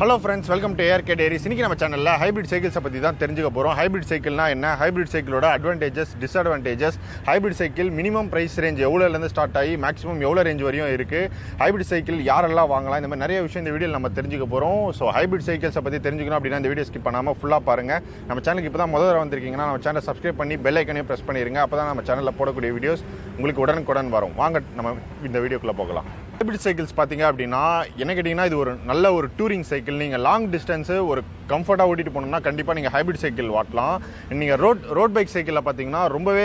Hello friends, welcome to ARK Diaries. இன்னைக்கு நம்ம சேனல்ல ஹைபிரிட் சைக்கிள்ஸ் பத்தி தான் தெரிஞ்சுக்க போறோம். ஹைபிரிட் சைக்கிள்னா என்ன, ஹைபிரிட் சைக்கிளோட advantages, disadvantages, hybrid cycle minimum price range எவ்வளவுல இருந்து ஸ்டார்ட் ஆகி மேக்ஸிமம் எவ்வளவு ரேஞ்ச் வரையும் இருக்கு, ஹைபிரிட் சைக்கிள் யாரெல்லாம் வாங்கலாம், இந்த மாதிரி நிறைய விஷயம் இந்த வீடியோல நம்ம தெரிஞ்சுக்க போறோம். ஸோ ஹைபிரிட் சைக்கிள்ஸ் பத்தி தெரிஞ்சுக்கணும் அப்படின்னா இந்த வீடியோ ஸ்கிப் பண்ணாம ஃபுல்லா பாருங்க. நம்ம சேனலுக்கு இப்பதான் முதல் தடவை வந்திருக்கீங்கன்னா நம்ம சேனலை சப்ஸ்கிரைப் பண்ணி பெல் ஐக்கனையும் பிரஸ் பண்ணிருங்க. அப்பதான் நம்ம சேனல்ல போடக்கூடிய வீடியோஸ் உங்களுக்கு உடனுக்குடன் வரும். வாங்க நம்ம இந்த வீடியோக்குள்ள போகலாம். ஹைபிரிட் சைக்கிள்ஸ் பார்த்தீங்க அப்படின்னா என்ன கேட்டிங்கன்னா இது ஒரு நல்ல ஒரு டூரிங் சைக்கிள். நீங்கள் லாங் டிஸ்டன்ஸு ஒரு கம்ஃபர்ட்டாக ஓட்டிட்டு போனோம்னா கண்டிப்பாக நீங்கள் ஹைபிரிட் சைக்கிள் ஓட்டலாம். நீங்கள் ரோட் பைக் சைக்கிளில் பார்த்தீங்கன்னா ரொம்பவே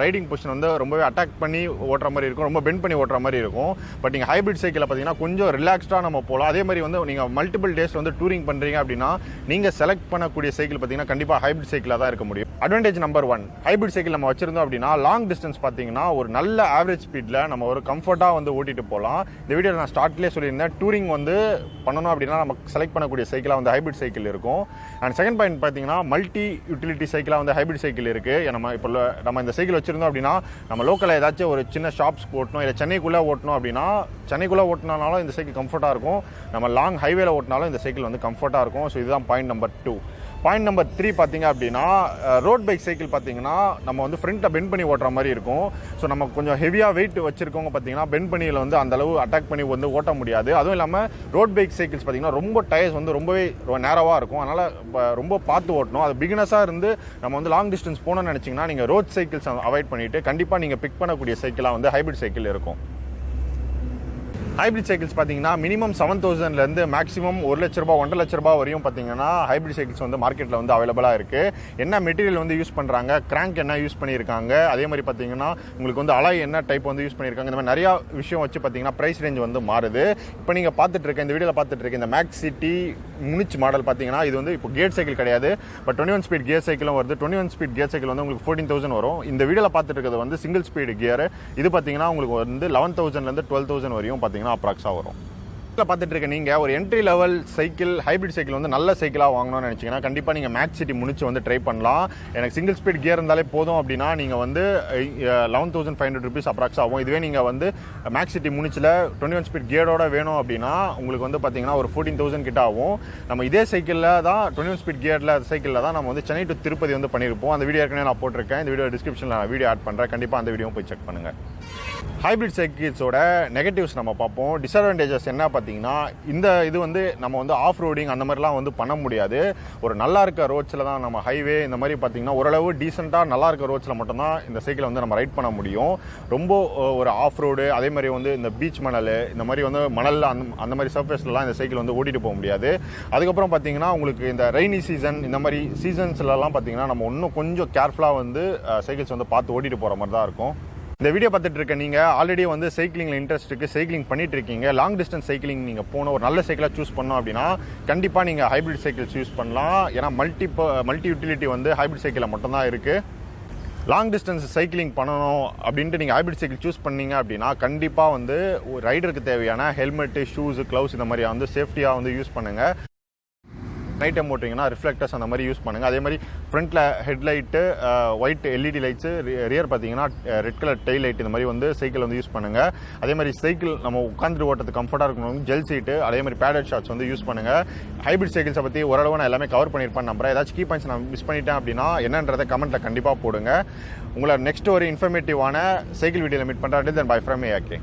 ரைடிங் பொசிஷன் வந்து ரொம்பவே அட்டாக் பண்ணி ஓட்டுற மாதிரி இருக்கும், ரொம்ப பெண்ட் பண்ணி ஓட்டுற மாதிரி இருக்கும். பட் நீங்கள் ஹைபிரிட் சைக்கிளில் பார்த்தீங்கன்னா கொஞ்சம் ரிலாக்ஸ்டாக நம்ம போகலாம். அதே மாதிரி வந்து நீங்கள் மல்டிபிள் டேஸ் வந்து டூரிங் பண்ணுறீங்க அப்படின்னா நீங்கள் செலக்ட் பண்ணக்கூடிய சைக்கிள் பார்த்தீங்கன்னா கண்டிப்பாக ஹைபிரிட் சைக்கிளாக தான் இருக்க முடியும். அட்வான்டேஜ் நம்பர் 1, ஹைபிரிட் சைக்கிள் நம்ம வச்சிருந்தோம் அப்படின்னா லாங் டிஸ்டன்ஸ் பார்த்தீங்கன்னா ஒரு நல்ல ஆவரேஜ் ஸ்பீடில் நம்ம ஒரு கம்ஃபர்ட்டாக வந்து ஓட்டிட்டு போகலாம். இந்த வீடியோவில் நான் ஸ்டார்ட்லேயே சொல்லியிருந்தேன், டூரிங் வந்து பண்ணணும் அப்படின்னா நம்ம செலக்ட் பண்ணக்கூடிய சைக்கிளாக வந்து ஹைபிரிட் சைக்கிள் இருக்கும். அண்ட் செகண்ட் பாயிண்ட் பார்த்தீங்கன்னா மல்டி யூட்டிலிட்டி சைக்கிளாக வந்து ஹைபிரிட் சைக்கிள் இருக்குது. நம்ம இந்த சைக்கிள் வச்சிருந்தோம் அப்படின்னா நம்ம லோக்கலில் ஏதாச்சும் ஒரு சின்ன ஷாப்ஸ் ஓட்டணும், இல்லை சென்னைக்குள்ளே ஓட்டணும் அப்படின்னா சென்னைக்குள்ளே ஓட்டினாலும் இந்த சைக்கிள் கம்ஃபர்ட்டாக இருக்கும். நம்ம லாங் ஹைவேல ஓட்டினாலும் இந்த சைக்கிள் வந்து கம்ஃபர்ட்டாக இருக்கும். ஸோ இதுதான் பாயிண்ட் நம்பர் 2. பாயிண்ட் நம்பர் 3 பார்த்தீங்க அப்படின்னா ரோட் பைக் சைக்கிள் பார்த்தீங்கன்னா நம்ம வந்து ஃப்ரண்ட்டை பெண்ட் பண்ணி ஓட்டுற மாதிரி இருக்கும். ஸோ நம்ம கொஞ்சம் ஹெவியாக வெயிட் வச்சிருக்கவங்க பார்த்தீங்கன்னா பெண்ட் பண்ணியில் வந்து அந்த அளவு அட்டாக் பண்ணி வந்து ஓட்ட முடியாது. அதுவும் இல்லாமல் ரோட் பைக் சைக்கிள்ஸ் பார்த்தீங்கன்னா ரொம்ப டயர்ஸ் வந்து ரொம்பவே நேரவாக இருக்கும். அதனால் ரொம்ப பார்த்து ஓட்டணும். அது பிகினஸாக இருந்து நம்ம வந்து லாங் டிஸ்டன்ஸ் போகணும்னு நினச்சிங்கன்னா நீங்கள் ரோட் சைக்கிள்ஸ் அவாய்ட் பண்ணிவிட்டு கண்டிப்பாக நீங்கள் பிக் பண்ணக்கூடிய சைக்கிளாக வந்து ஹைபிரிட் சைக்கிள் இருக்கும். ஹைபிரிட் சைக்கிள்ஸ் பார்த்தீங்கன்னா மினிமம் 7,000லேருந்து மேக்ஸிமம் 1 லட்ச ரூபா 1.5 லட்ச ரூபா வரையும் பார்த்தீங்கன்னா ஹைபிரிட் சைக்கிள்ஸ் வந்து மார்க்கெட்டில் வந்து அவைலபிளாக இருக்குது. என்ன மெட்டீரியல் வந்து யூஸ் பண்ணுறாங்க, கிராங்க் என்ன யூஸ் பண்ணியிருக்காங்க, அதே மாதிரி பார்த்தீங்கன்னா உங்களுக்கு வந்து அலாய் என்ன டைப் வந்து யூஸ் பண்ணியிருக்காங்க, இந்த மாதிரி நிறையா விஷயம் வச்சு பார்த்தீங்கன்னா ப்ரைஸ் ரேஞ்ச் வந்து மாறுது. இப்போ நீங்கள் இந்த வீடியோவில் பார்த்துட்டு இருக்க இந்த மேக்ஸ் சிட்டி முனிச் மாடல் பார்த்தீங்கன்னா இது வந்து இப்போ கேட் சைக்கிள் கிடையாது, பட் 21 ஸ்பீட் கியர் சைக்கிளும் வருது. 21 ஸ்பீட் கியர் சைக்கிள் வந்து உங்களுக்கு 14,000 வரும். இந்த வீடியோவில் பார்த்துட்டு இருக்கிறது வந்து சிங்கிள் ஸ்பீடு கியர். இது பார்த்தீங்கன்னா உங்களுக்கு வந்து 11,000லேருந்து 12,000 வரையும் பார்த்தீங்கன்னா அப்ராக்ஸாக வரும். பார்த்துட்டு இருக்க நீங்கள் ஒரு entry level cycle hybrid cycle வந்து நல்ல சைக்கிளாக வாங்கணும்னு நினச்சிங்கன்னா கண்டிப்பாக நீங்கள் மேக்ஸ் சிட்டி முடிச்சு வந்து ட்ரை பண்ணலாம். எனக்கு சிங்கிள் ஸ்பீட் கியர் இருந்தாலே போதும் அப்படின்னா நீங்கள் வந்து 11,500 ருபீஸ் அப்ராக்ஸ் ஆகும். இதுவே நீங்கள் வந்து மேக்ஸ் சிட்டி முடிச்சில் 21 ஸ்பீட் கியரோட வேணும் அப்படின்னா உங்களுக்கு வந்து பார்த்தீங்கன்னா ஒரு 14,000 கிட்ட ஆகும். நம்ம இதே சைக்கிளில் தான் 21 ஸ்பீட் கியரில் சைக்கிளில் தான் நம்ம வந்து சென்னை டு திருப்பதி வந்து பண்ணியிருப்போம். அந்த வீடியோ ஏற்கனவே நான் போட்டிருக்கேன். இந்த வீடியோ டிஸ்கிரிப்ஷனில் நான் வீடியோ ஆட் பண்ணுறேன். கண்டிப்பாக அந்த வீடியோ போய் செக் பண்ணுங்கள். ஹைபிரிட் சைக்கிள்ஸோட நெகட்டிவ்ஸ் நம்ம பார்ப்போம். டிஸ்அட்வான்டேஜஸ் என்ன பார்த்தீங்கன்னா இது வந்து நம்ம வந்து ஆஃப் ரோடிங் அந்த மாதிரிலாம் வந்து பண்ண முடியாது. ஒரு நல்லா இருக்க ரோட்ஸில் தான் நம்ம ஹைவே இந்த மாதிரி பார்த்தீங்கன்னா ஓரளவு டீசெண்டாக நல்லா இருக்க ரோட்ஸில் மட்டும்தான் இந்த சைக்கிளை வந்து நம்ம ரைட் பண்ண முடியும். ரொம்ப ஒரு ஆஃப் ரோடு அதே மாதிரி வந்து இந்த பீச் மணல் இந்த மாதிரி வந்து மணல் அந்த மாதிரி சர்ஃபேஸ்லாம் இந்த சைக்கிள் வந்து ஓட்டிட்டு போக முடியாது. அதுக்கப்புறம் பார்த்தீங்கன்னா உங்களுக்கு இந்த ரெய்னி சீசன் இந்த மாதிரி சீசன்ஸ்லாம் பார்த்தீங்கன்னா நம்ம இன்னும் கொஞ்சம் கேர்ஃபுல்லாக வந்து சைக்கிள்ஸ் வந்து பார்த்து ஓட்டிட்டு போகிற மாதிரி தான் இருக்கும். இந்த வீடியோ பார்த்துட்டு இருக்க நீங்கள் ஆல்ரெடி வந்து சைக்கிளிங்கில் இன்ட்ரெஸ்ட் இருக்குது, சைக்கிளிங் பண்ணிட்டு இருக்கீங்க, லாங் டிஸ்டன்ஸ் சைக்கிளிங் நீங்கள் போன ஒரு நல்ல சைக்கிளாக சூஸ் பண்ணோம் அப்படின்னா கண்டிப்பாக நீங்கள் ஹைபிரிட் சைக்கிள்ஸ் யூஸ் பண்ணலாம். ஏன்னா மல்டி யூட்டிலிட்டி வந்து ஹைபிரிட் சைக்கிளில் மட்டும்தான் இருக்குது. லாங் டிஸ்டன்ஸ் சைக்கிளிங் பண்ணணும் அப்படின்ட்டு நீங்கள் ஹைபிரிட் சைக்கிள் சூஸ் பண்ணீங்க அப்படின்னா கண்டிப்பாக வந்து ரைடருக்கு தேவையான ஹெல்மெட்டு, ஷூஸு, க்ளவுஸ் இந்த மாதிரி வந்து சேஃப்டியாக வந்து யூஸ் பண்ணுங்கள். நைட் டைம் ஓட்டிங்கன்னா ரிஃப்ளெக்டர்ஸ் அந்த மாதிரி யூஸ் பண்ணுங்கள். அதே மாதிரி ஃப்ரண்ட்டில் headlight, white LED lights, rear பார்த்தீங்கன்னா ரெட் கலர் டெயில் லைட் இந்த மாதிரி வந்து சைக்கிள் வந்து யூஸ் பண்ணுங்கள். அதே மாதிரி சைக்கிள் நம்ம உட்காந்துட்டு ஓட்டுறதுக்கு கம்ஃபர்ட்டாக இருக்கணும், ஜெல் சீட்டு, அதே மாதிரி பேடட் ஷாட்ஸ் வந்து யூஸ் பண்ணுங்கள். ஹைபிரிட் சைக்கிள்ஸை பற்றி ஓரளவு நான் எல்லாமே கவர் பண்ணியிருப்பேன் நம்புறேன். ஏதாச்சும் கீ பாயிண்ட்ஸ் நான் மிஸ் பண்ணிட்டேன் அப்படின்னா என்னன்றதை கமெண்ட்டில் கண்டிப்பாக போடுங்க. உங்களை நெக்ஸ்ட் ஒரு இன்ஃபர்மேட்டிவான சைக்கிள் வீடியோவில் மீட் பண்ணுறேன். தென் பை ஃப்ரம் ARK.